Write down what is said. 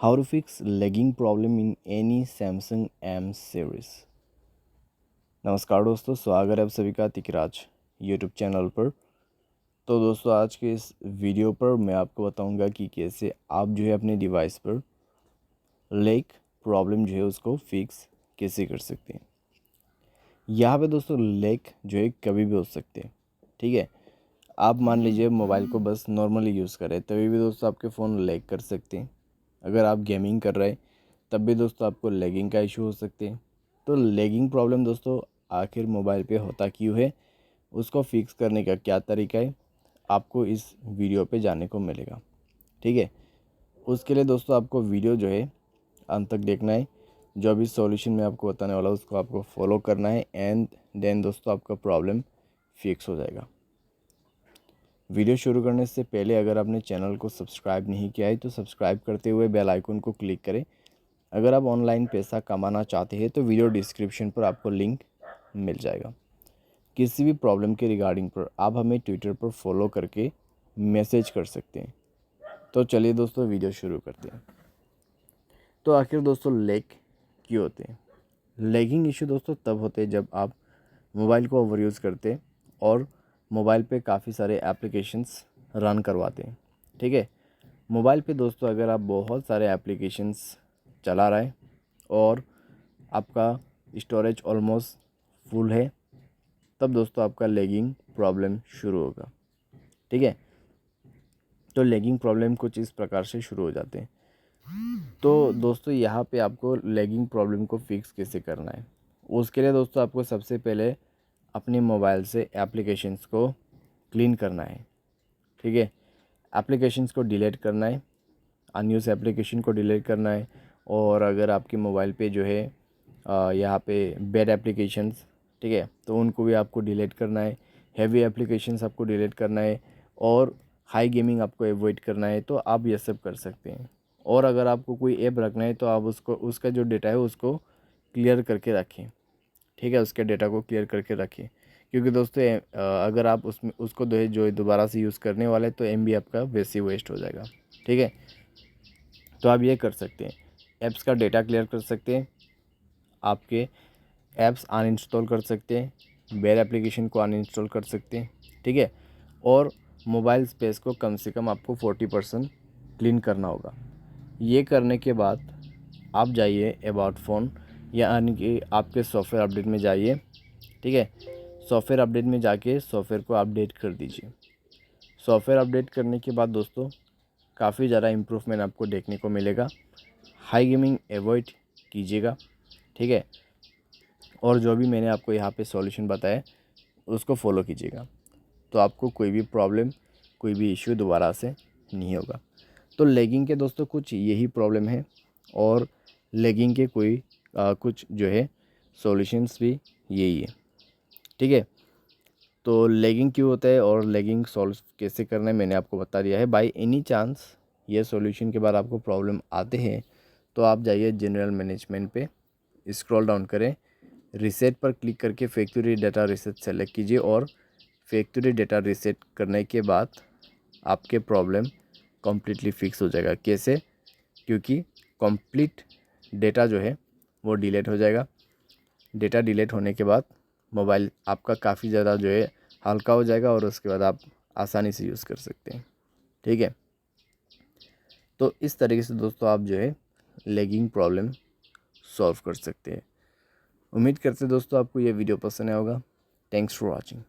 How to fix lagging problem in any Samsung M series। नमस्कार दोस्तों, स्वागत है आप सभी का तिकराज यूट्यूब चैनल पर। तो दोस्तों, आज के इस वीडियो पर मैं आपको बताऊंगा कि कैसे आप जो है अपने डिवाइस पर लैग प्रॉब्लम जो है उसको फिक्स कैसे कर सकते हैं। यहाँ पे दोस्तों लैग जो है कभी भी हो सकते हैं। ठीक है, आप मान लीजिए मोबाइल को बस नॉर्मली यूज़ करें तभी भी दोस्तों आपके फ़ोन लैग कर सकते हैं। अगर आप गेमिंग कर रहे हैं तब भी दोस्तों आपको लैगिंग का इशू हो सकते हैं। तो लैगिंग प्रॉब्लम दोस्तों आखिर मोबाइल पे होता क्यों है, उसको फिक्स करने का क्या तरीका है, आपको इस वीडियो पे जानने को मिलेगा। ठीक है, उसके लिए दोस्तों आपको वीडियो जो है अंत तक देखना है। जो भी सॉल्यूशन मैं आपको बताने वाला हूँ उसको आपको फॉलो करना है एंड देन दोस्तों आपका प्रॉब्लम फिक्स हो जाएगा। वीडियो शुरू करने से पहले अगर आपने चैनल को सब्सक्राइब नहीं किया है तो सब्सक्राइब करते हुए बेल आइकन को क्लिक करें। अगर आप ऑनलाइन पैसा कमाना चाहते हैं तो वीडियो डिस्क्रिप्शन पर आपको लिंक मिल जाएगा। किसी भी प्रॉब्लम के रिगार्डिंग पर आप हमें ट्विटर पर फॉलो करके मैसेज कर सकते हैं। तो चलिए दोस्तों वीडियो शुरू करते हैं। तो आखिर दोस्तों लैग क्यों होते हैं? लैगिंग इशू दोस्तों तब होते हैं जब आप मोबाइल को ओवर यूज़ करते हैं और मोबाइल पे काफ़ी सारे एप्लीकेशंस रन करवाते हैं। ठीक है, मोबाइल पे दोस्तों अगर आप बहुत सारे एप्लीकेशंस चला रहे हैं और आपका स्टोरेज ऑलमोस्ट फुल है तब दोस्तों आपका लैगिंग प्रॉब्लम शुरू होगा। ठीक है, तो लैगिंग प्रॉब्लम कुछ इस प्रकार से शुरू हो जाते हैं। तो दोस्तों यहाँ पे आपको लैगिंग प्रॉब्लम को फिक्स कैसे करना है, उसके लिए दोस्तों आपको सबसे पहले अपने मोबाइल से एप्लीकेशंस को क्लीन करना है। ठीक है, एप्लीकेशंस को डिलीट करना है, अनयूज एप्लीकेशन को डिलीट करना है। और अगर आपके मोबाइल पे जो है यहाँ पे बैड एप्लीकेशंस, ठीक है, तो उनको भी आपको डिलीट करना है। हैवी एप्लीकेशंस आपको डिलीट करना है और हाई गेमिंग आपको अवॉइड करना है। तो आप ये सब कर सकते हैं। और अगर आपको कोई ऐप रखना है तो आप उसको उसका जो डेटा है उसको क्लियर करके रखें। ठीक है, उसके डेटा को क्लियर करके रखें, क्योंकि दोस्तों अगर आप उसमें उसको जो दोबारा से यूज़ करने वाले तो MB आपका वैसे ही वेस्ट हो जाएगा। ठीक है, तो आप ये कर सकते हैं, ऐप्स का डेटा क्लियर कर सकते हैं, आपके ऐप्स अनइंस्टॉल कर सकते हैं, बैड एप्लीकेशन को अनइंस्टॉल कर सकते हैं। ठीक है, और मोबाइल स्पेस को कम से कम आपको 40% क्लीन करना होगा। ये करने के बाद आप जाइए अबाउट फ़ोन यानी कि आपके सॉफ्टवेयर अपडेट में जाइए। ठीक है, सॉफ्टवेयर अपडेट में जाके सॉफ्टवेयर को अपडेट कर दीजिए। सॉफ्टवेयर अपडेट करने के बाद दोस्तों काफ़ी ज़्यादा इम्प्रूवमेंट आपको देखने को मिलेगा। हाई गेमिंग अवॉइड कीजिएगा। ठीक है, और जो भी मैंने आपको यहाँ पे सॉल्यूशन बताया उसको फॉलो कीजिएगा, तो आपको कोई भी प्रॉब्लम कोई भी इश्यू दोबारा से नहीं होगा। तो लैगिंग के दोस्तों कुछ यही प्रॉब्लम है और लैगिंग के कोई कुछ जो है सॉल्यूशंस भी यही है। ठीक है, तो लैगिंग क्यों होता है और लैगिंग सॉल्व कैसे करना है मैंने आपको बता दिया है। बाय एनी चांस ये सॉल्यूशन के बाद आपको प्रॉब्लम आते हैं तो आप जाइए जनरल मैनेजमेंट पे, स्क्रॉल डाउन करें, रीसेट पर क्लिक करके फैक्ट्री डेटा रीसेट सेलेक्ट कीजिए और फैक्ट्री डेटा रीसेट करने के बाद आपके प्रॉब्लम कम्प्लीटली फिक्स हो जाएगा। कैसे? क्योंकि कंप्लीट डेटा जो है वो डिलीट हो जाएगा। डेटा डिलीट होने के बाद मोबाइल आपका काफ़ी ज़्यादा जो है हल्का हो जाएगा और उसके बाद आप आसानी से यूज़ कर सकते हैं। ठीक है, तो इस तरीके से दोस्तों आप जो है लैगिंग प्रॉब्लम सॉल्व कर सकते हैं। उम्मीद करते दोस्तों आपको ये वीडियो पसंद आया होगा। Thanks for watching.